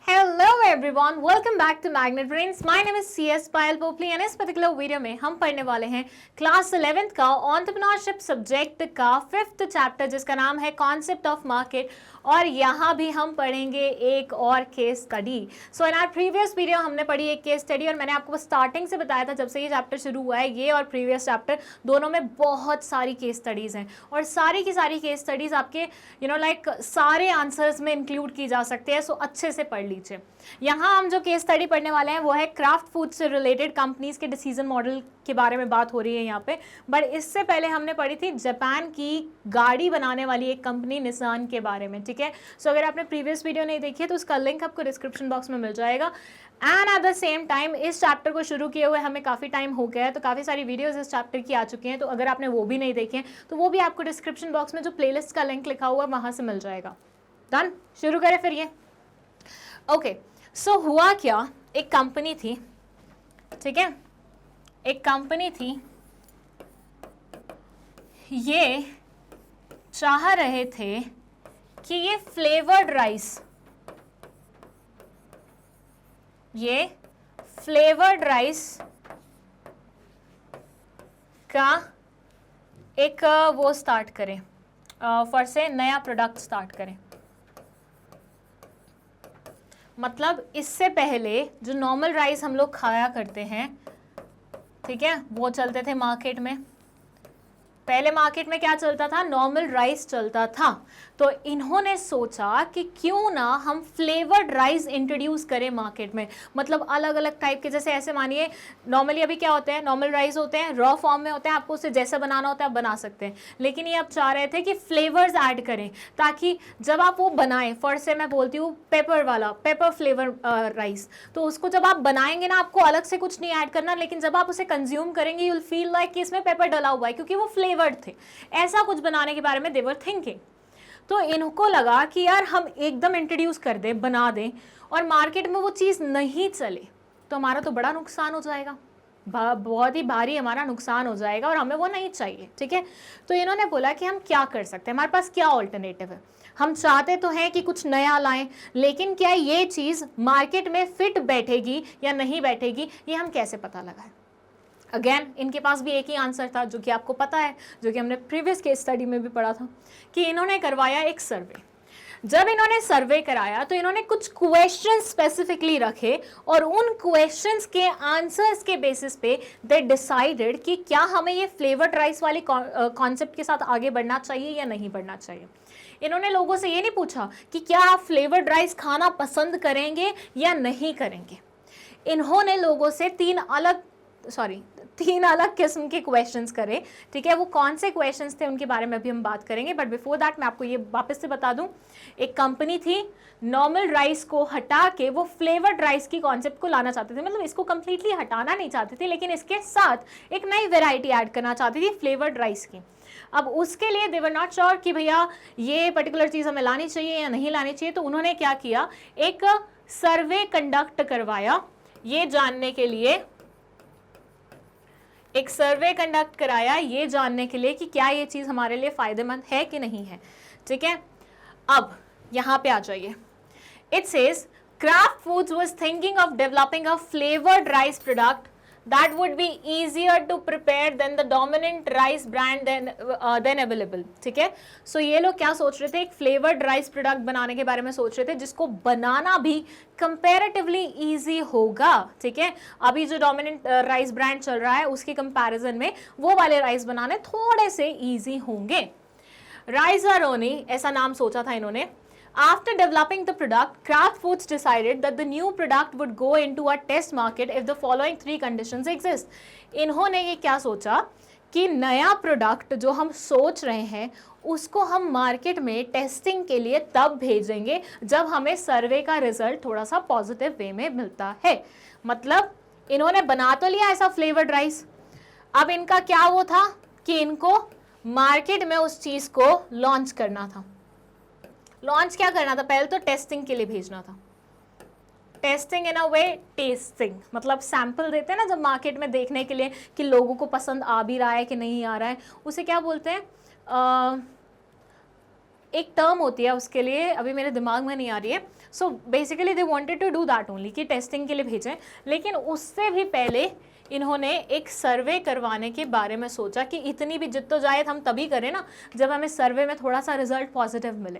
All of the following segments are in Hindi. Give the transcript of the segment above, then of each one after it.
Hello everyone, welcome back to Magnet Brains. My name is CS Payal Popli and इस पर्टिकुलर वीडियो में हम पढ़ने वाले हैं क्लास 11th का एंटरप्रेन्योरशिप सब्जेक्ट का 5th चैप्टर जिसका नाम है कॉन्सेप्ट ऑफ मार्केट। और यहाँ भी हम पढ़ेंगे एक और case study. So in our previous video हमने पढ़ी एक केस स्टडी और मैंने आपको स्टार्टिंग से बताया था जब से ये चैप्टर शुरू हुआ है, ये और प्रीवियस चैप्टर दोनों में बहुत सारी केस स्टडीज़ हैं और सारी की सारी केस स्टडीज़ आपके सारे आंसर्स में इंक्लूड की जा सकती है। सो अच्छे से पढ़ लीजिए। यहाँ हम जो केस स्टडी पढ़ने वाले हैं वो है क्राफ्ट फूड से रिलेटेड कंपनीज के डिसीजन मॉडल के बारे में बात हो रही है यहाँ पे। बट इससे पहले हमने पढ़ी थी जापान की गाड़ी बनाने वाली एक कंपनी निसान के बारे में, ठीक है। सो अगर आपने प्रीवियस वीडियो नहीं देखी है तो उसका लिंक आपको डिस्क्रिप्शन बॉक्स में मिल जाएगा। And at the same time इस चैप्टर को शुरू किए हुए हमें काफ़ी टाइम हो गया है, तो काफ़ी सारी वीडियोस इस चैप्टर की आ चुकी हैं। तो अगर आपने वो भी नहीं देखे हैं तो वो भी आपको डिस्क्रिप्शन बॉक्स में जो प्लेलिस्ट का लिंक लिखा हुआ है वहाँ से मिल जाएगा। डन, शुरू करें फिर ये। ओके, सो हुआ क्या, एक कंपनी थी, ठीक है, एक कंपनी थी, ये चाह रहे थे कि ये फ्लेवर्ड राइस का एक वो स्टार्ट करें, फॉर से नया प्रोडक्ट स्टार्ट करें। मतलब इससे पहले जो नॉर्मल राइस हम लोग खाया करते हैं, ठीक है, वो चलते थे मार्केट में। पहले मार्केट में क्या चलता था, नॉर्मल राइस चलता था। तो इन्होंने सोचा कि क्यों ना हम फ्लेवर्ड राइस इंट्रोड्यूस करें मार्केट में। मतलब अलग अलग टाइप के, जैसे ऐसे मानिए नॉर्मली अभी क्या होते हैं, नॉर्मल राइस होते हैं, रॉ फॉर्म में होते हैं, आपको उसे जैसे बनाना होता है आप बना सकते हैं। लेकिन ये आप चाह रहे थे कि फ्लेवर्स ऐड करें ताकि जब आप वो बनाएं, फॉर से मैं बोलती हूँ पेपर फ्लेवर राइस, तो उसको जब आप बनाएंगे ना आपको अलग से कुछ नहीं ऐड करना, लेकिन जब आप उसे कंज्यूम करेंगे यू विल फील लाइक कि इसमें पेपर डला हुआ है क्योंकि वो फ्लेवर्ड थे। ऐसा कुछ बनाने के बारे में दे वर थिंकिंग। तो इनको लगा कि यार हम एकदम इंट्रोड्यूस कर दें, बना दें और मार्केट में वो चीज़ नहीं चले तो हमारा तो बड़ा नुकसान हो जाएगा, बहुत ही भारी हमारा नुकसान हो जाएगा और हमें वो नहीं चाहिए, ठीक है। तो इन्होंने बोला कि हम क्या कर सकते हैं, हमारे पास क्या ऑल्टरनेटिव है। हम चाहते तो हैं कि कुछ नया लाएं, लेकिन क्या ये चीज़ मार्केट में फिट बैठेगी या नहीं बैठेगी ये हम कैसे पता लगाएं। अगेन इनके पास भी एक ही आंसर था जो कि आपको पता है, जो कि हमने प्रीवियस केस स्टडी में भी पढ़ा था, कि इन्होंने करवाया एक सर्वे। जब इन्होंने सर्वे कराया तो इन्होंने कुछ क्वेश्चन स्पेसिफिकली रखे और उन क्वेश्चंस के आंसर्स के बेसिस पे दे डिसाइडेड कि क्या हमें ये फ्लेवर्ड राइस वाले कॉन्सेप्ट के साथ आगे बढ़ना चाहिए या नहीं बढ़ना चाहिए। इन्होंने लोगों से ये नहीं पूछा कि क्या आप फ्लेवर्ड राइस खाना पसंद करेंगे या नहीं करेंगे। इन्होंने लोगों से तीन अलग किस्म के क्वेश्चंस करे, ठीक है। वो कौन से क्वेश्चंस थे उनके बारे में भी हम बात करेंगे, बट बिफोर दैट मैं आपको ये वापस से बता दूं, एक कंपनी थी, नॉर्मल राइस को हटा के वो फ्लेवर्ड राइस की कॉन्सेप्ट को लाना चाहते थे। मतलब इसको कंप्लीटली हटाना नहीं चाहते थे, लेकिन इसके साथ एक नई वेराइटी ऐड करना चाहती थी फ्लेवर्ड राइस की। अब उसके लिए दे वर नॉट श्योर कि भैया ये पर्टिकुलर चीज़ हमें लानी चाहिए या नहीं लानी चाहिए। तो उन्होंने क्या किया, एक सर्वे कंडक्ट करवाया, ये जानने के लिए एक सर्वे कंडक्ट कराया, ये जानने के लिए कि क्या ये चीज़ हमारे लिए फ़ायदेमंद है कि नहीं है, ठीक है। अब यहाँ पे आ जाइए। It says craft foods was thinking of developing a flavoured rice product that would be easier to prepare than the dominant rice brand then available, ठीक है। सो ये लोग क्या सोच रहे थे, एक फ्लेवर्ड राइस प्रोडक्ट बनाने के बारे में सोच रहे थे जिसको बनाना भी कंपैरेटिवली इजी होगा, ठीक है। अभी जो डोमिनेंट राइस ब्रांड चल रहा है उसके कंपैरिजन में वो वाले राइस बनाने थोड़े से इजी होंगे। राइज़रोनी ऐसा नाम सोचा था इन्होंने। After developing the product, Kraft Foods decided that the new product would go into a test market if the following 3 conditions exist. इन्होंने ये क्या सोचा कि नया प्रोडक्ट जो हम सोच रहे हैं उसको हम मार्केट में टेस्टिंग के लिए तब भेजेंगे जब हमें सर्वे का रिजल्ट थोड़ा सा पॉजिटिव वे में मिलता है। मतलब इन्होंने बना तो लिया ऐसा फ्लेवर्ड राइस, अब इनका क्या वो था कि इनको मार्केट में उस चीज़ को लॉन्च करना था। लॉन्च क्या करना था, पहले तो टेस्टिंग के लिए भेजना था। Testing in a way, testing मतलब सैंपल देते हैं ना जब मार्केट में देखने के लिए कि लोगों को पसंद आ भी रहा है कि नहीं आ रहा है, उसे क्या बोलते हैं, एक टर्म होती है उसके लिए, अभी मेरे दिमाग में नहीं आ रही है। So basically they wanted to do that only, कि टेस्टिंग के लिए भेजें, लेकिन उससे भी पहले इन्होंने एक सर्वे करवाने के बारे में सोचा कि इतनी भी जिद्दोजहद हम तभी करें ना जब हमें सर्वे में थोड़ा सा रिजल्ट पॉजिटिव मिले,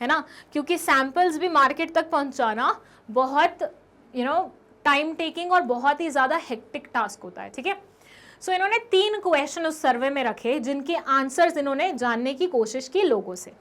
है ना, क्योंकि सैंपल्स भी मार्केट तक पहुंचाना बहुत टाइम टेकिंग और बहुत ही ज़्यादा हेक्टिक टास्क होता है, ठीक है। सो इन्होंने 3 क्वेश्चन उस सर्वे में रखे जिनके आंसर्स इन्होंने जानने की कोशिश की लोगों से।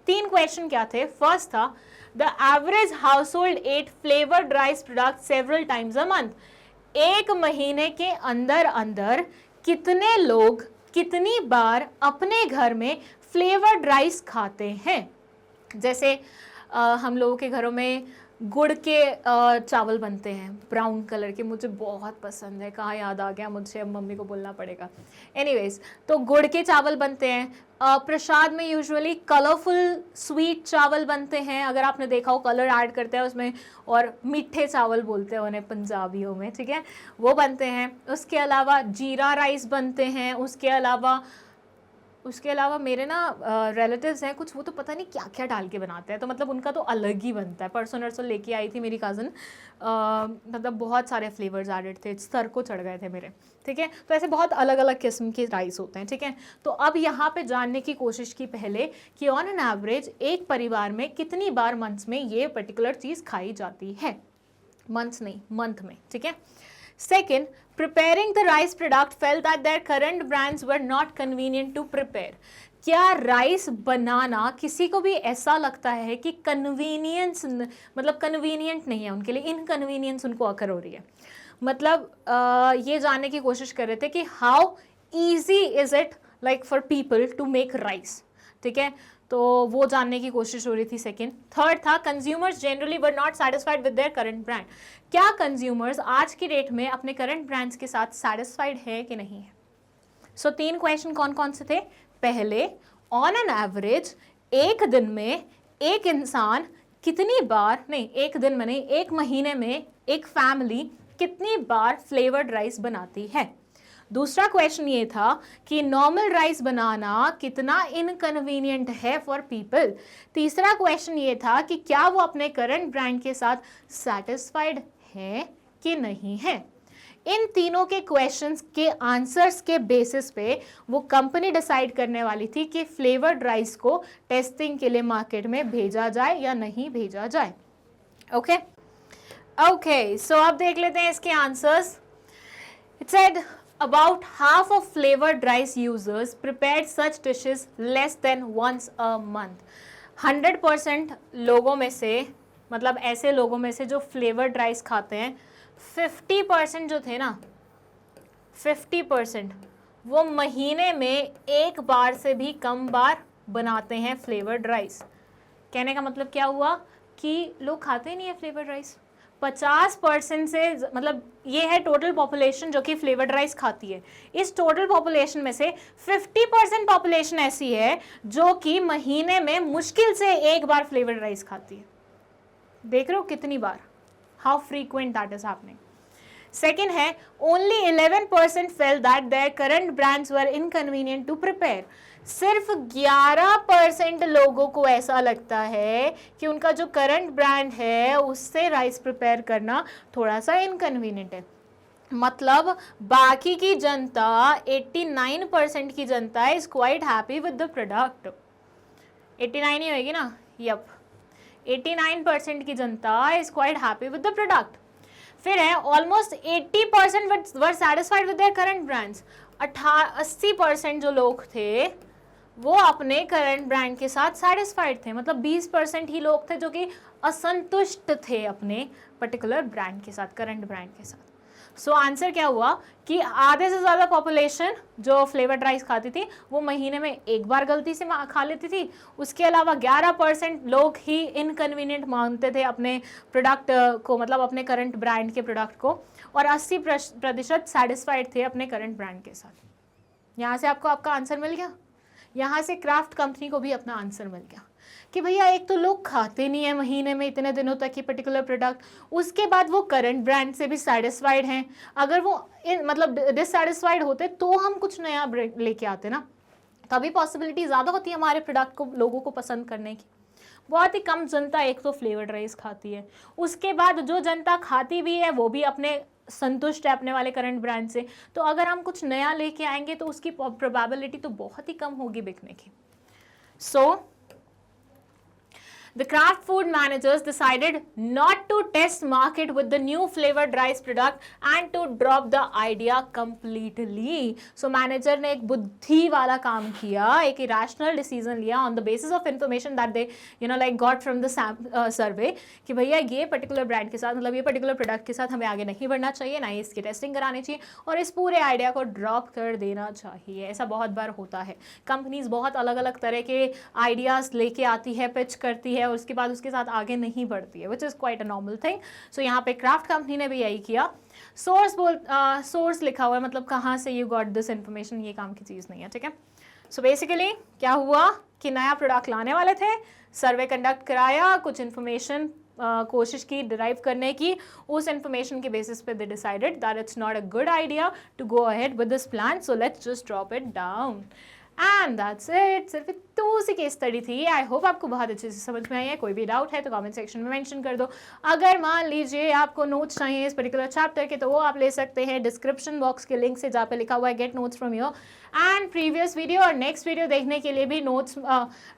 3 क्वेश्चन क्या थे? फर्स्ट था the average household at flavoured rice product several times a month. एक महीने के अंदर अंदर कितने लोग कितनी बार अपने घर में फ्लेवर्ड राइस खाते हैं? जैसे हम लोगों के घरों में गुड़ के चावल बनते हैं ब्राउन कलर के, मुझे बहुत पसंद है, कहाँ याद आ गया मुझे, अब मम्मी को बोलना पड़ेगा। एनीवेज, तो गुड़ के चावल बनते हैं। प्रसाद में यूजुअली कलरफुल स्वीट चावल बनते हैं, अगर आपने देखा हो कलर ऐड करते हैं उसमें, और मीठे चावल बोलते हैं उन्हें पंजाबियों में, ठीक है, वो बनते हैं। उसके अलावा जीरा राइस बनते हैं। उसके अलावा मेरे ना रिलेटिव्स हैं कुछ, वो तो पता नहीं क्या क्या डाल के बनाते हैं, तो मतलब उनका तो अलग ही बनता है। परसों नरसों लेके आई थी मेरी कज़न, मतलब बहुत सारे फ्लेवर्स एडेड थे, सर को चढ़ गए थे मेरे, ठीक है। तो ऐसे बहुत अलग अलग किस्म के राइस होते हैं, ठीक है। तो अब यहाँ पे जानने की कोशिश की पहले कि ऑन एन एवरेज एक परिवार में कितनी बार मंथ्स में ये पर्टिकुलर चीज़ खाई जाती है, मंथ्स नहीं मंथ में, ठीक है। Second, preparing the rice product felt that their current brands were not convenient to prepare. क्या राइस बनाना किसी को भी ऐसा लगता है कि कन्वीनियंस, मतलब कन्वीनियंट नहीं है उनके लिए, इनकन्वीनियंस उनको अकर हो रही है? मतलब ये जानने की कोशिश कर रहे थे कि how easy is it like for people to make rice, ठीक है, तो वो जानने की कोशिश हो रही थी। सेकेंड। थर्ड था consumers generally were not satisfied with their current brand. क्या कंज्यूमर्स आज की डेट में अपने करंट ब्रांड्स के साथ सेटिस्फाइड है कि नहीं है? सो 3 क्वेश्चन कौन कौन से थे? पहले, ऑन एन एवरेज एक दिन में एक इंसान कितनी बार, नहीं एक दिन में नहीं, एक महीने में एक फैमिली कितनी बार फ्लेवर्ड राइस बनाती है। दूसरा क्वेश्चन ये था कि नॉर्मल राइस बनाना कितना इनकन्वीनियंट है फॉर पीपल। तीसरा क्वेश्चन ये था कि क्या वो अपने करंट ब्रांड के साथ सेटिस्फाइड है कि नहीं है। इन तीनों के क्वेश्चंस के आंसर्स के बेसिस पे वो कंपनी डिसाइड करने वाली थी कि फ्लेवर्ड राइस को टेस्टिंग के लिए मार्केट में भेजा जाए या नहीं भेजा जाए। ओके, सो अब देख लेते हैं इसके answers. It said about half of flavored rice users prepared such dishes less than once a month. 100% लोगों में से, मतलब ऐसे लोगों में से जो फ्लेवर्ड राइस खाते हैं, 50% जो थे ना, 50% वो महीने में एक बार से भी कम बार बनाते हैं फ्लेवर्ड राइस। कहने का मतलब क्या हुआ कि लोग खाते ही नहीं है फ्लेवर्ड राइस। 50% से, मतलब ये है टोटल पॉपुलेशन जो कि फ्लेवर्ड राइस खाती है। इस टोटल पॉपुलेशन में से 50% पॉपुलेशन ऐसी है जो कि महीने में मुश्किल से एक बार फ्लेवर्ड राइस खाती है। देख रहे हो कितनी बार, how frequent that is happening. Second है, only 11% feel that their current brands were inconvenient to prepare. सिर्फ 11% लोगों को ऐसा लगता है कि उनका जो करंट ब्रांड है उससे राइस प्रिपेयर करना थोड़ा सा इनकन्वीनियंट है। मतलब बाकी की जनता, 89% की जनता is quite happy with the product. 89 ही होगी ना, यप, 89% की जनता is quite happy with the product. फिर है almost 80% were satisfied with their current brands. 80% जो लोग थे वो अपने करंट ब्रांड के साथ सैटिस्फाइड थे। मतलब 20% ही लोग थे जो कि असंतुष्ट थे अपने पर्टिकुलर ब्रांड के साथ, करंट ब्रांड के साथ। सो आंसर क्या हुआ कि आधे से ज़्यादा पॉपुलेशन जो फ्लेवर्ड राइस खाती थी वो महीने में एक बार गलती से खा लेती थी। उसके अलावा 11% लोग ही इनकन्वीनियंट मानते थे अपने प्रोडक्ट को, मतलब अपने करंट ब्रांड के प्रोडक्ट को, और 80% सेटिस्फाइड थे अपने करंट ब्रांड के साथ। यहाँ से आपको आपका आंसर मिल गया। यहाँ से क्राफ्ट कंपनी को भी अपना आंसर मिल गया कि भैया एक तो लोग खाते नहीं है महीने में इतने दिनों तक ये पर्टिकुलर प्रोडक्ट, उसके बाद वो करंट ब्रांड से भी सेटिस्फाइड हैं। अगर वो मतलब डिससेटिस्फाइड होते तो हम कुछ नया लेके आते ना, तभी पॉसिबिलिटी ज़्यादा होती है हमारे प्रोडक्ट को लोगों को पसंद करने की। बहुत ही कम जनता एक तो फ्लेवर्ड राइस खाती है, उसके बाद जो जनता खाती भी है वो भी अपने संतुष्ट है अपने वाले करंट ब्रांड से। तो अगर हम कुछ नया लेके आएंगे तो उसकी प्रोबेबिलिटी तो बहुत ही कम होगी बिकने की। सो the Kraft food managers decided not to test market with the new flavored rice product and to drop the idea completely. So manager ने एक बुद्धि वाला काम किया, एक irrational decision लिया on the basis of information that they like got from the survey कि भैया ये particular brand के साथ मतलब ये particular product के साथ हमें आगे नहीं बढ़ना चाहिए, ना ही इसकी टेस्टिंग करानी चाहिए और इस पूरे आइडिया को ड्रॉप कर देना चाहिए। ऐसा बहुत बार होता है, कंपनीज बहुत अलग अलग तरह के आइडियाज लेके आती है, पिच करती है और उसके बाद उसके साथ आगे नहीं बढ़ती है, which is quite a normal thing. So यहाँ पे क्राफ्ट कंपनी ने भी यही किया। सोर्स लिखा हुआ है, मतलब कहाँ से यू गॉट दिस इन्फॉर्मेशन, ये काम की चीज़ नहीं है, ठीक है। सो बेसिकली क्या हुआ कि नया प्रोडक्ट लाने वाले थे, सर्वे कंडक्ट कराया, कुछ इन्फॉर्मेशन कोशिश की डिराइव करने की, उस इन्फॉर्मेशन के बेसिस पे they decided that it's not a good idea to go ahead with this plan, so let's just drop it down and that's it. सिर्फ इतनी सी केस स्टडी थी। आई होप आपको बहुत अच्छे से समझ में आई है। कोई भी डाउट है तो कमेंट सेक्शन में मेंशन कर दो। अगर मान लीजिए आपको नोट्स चाहिए इस पर्टिकुलर चैप्टर के तो वो आप ले सकते हैं डिस्क्रिप्शन बॉक्स के लिंक से, जहाँ पे लिखा हुआ है gate notes from your and previous video और नेक्स्ट वीडियो देखने के लिए भी नोट्स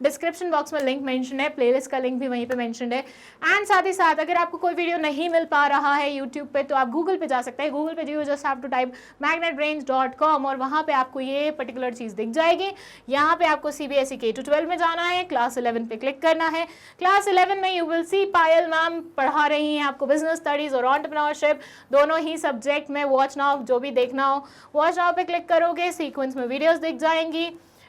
डिस्क्रिप्शन बॉक्स में लिंक मेंशन है, प्लेलिस्ट का लिंक भी वहीं पे मेंशन है। एंड साथ ही साथ अगर आपको कोई वीडियो नहीं मिल पा रहा है यूट्यूब पे तो आप गूगल पे जा सकते हैं। गूगल पे you just have to type magnetbrains.com और वहाँ पे आपको ये पर्टिकुलर चीज़ दिख जाएगी। यहाँ पे आपको CBSE K-12 में जाना है, क्लास 11 पे क्लिक करना है। क्लास 11 में you will see Payal ma'am पढ़ा रही हैं आपको बिजनेस स्टडीज और एंटरप्रेन्योरशिप दोनों ही सब्जेक्ट में। वॉच नाउ, जो भी देखना हो वॉच नाउ पे क्लिक करोगे, सीक्वेंस में वीडियोस दिख जाएंगी।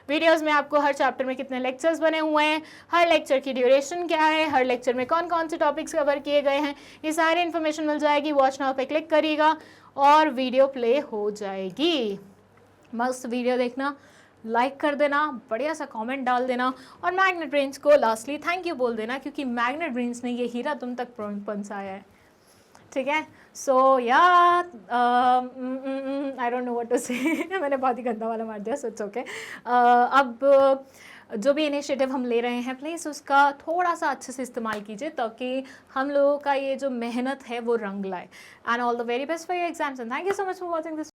वीडियोस में आपको हर चैप्टर में कितने लेक्चर्स बने हुए हैं, हर लेक्चर की ड्यूरेशन क्या है, हर लेक्चर में कौन कौन से टॉपिक्स कवर किए गए हैं, ये सारी इन्फॉर्मेशन मिल जाएगी। वॉच नाउ पे क्लिक करिएगा और वीडियो प्ले हो जाएगी। मस्त वीडियो देखना, लाइक कर देना, बढ़िया सा कमेंट डाल देना और मैग्नेट ब्रेन्स को लास्टली थैंक यू बोल देना, क्योंकि मैग्नेट ब्रेन्स ने ये हीरा तुम तक पहुंचाया है, ठीक है। सो या I don't know what to say, मैंने बहुत ही गंदा वाला मार दिया, सो इट्स ओके। अब जो भी इनिशिएटिव हम ले रहे हैं प्लीज़ उसका थोड़ा सा अच्छे से इस्तेमाल कीजिए ताकि हम लोगों का ये जो मेहनत है वो रंग लाए। And all the very best for your exams and thank you so much for watching this.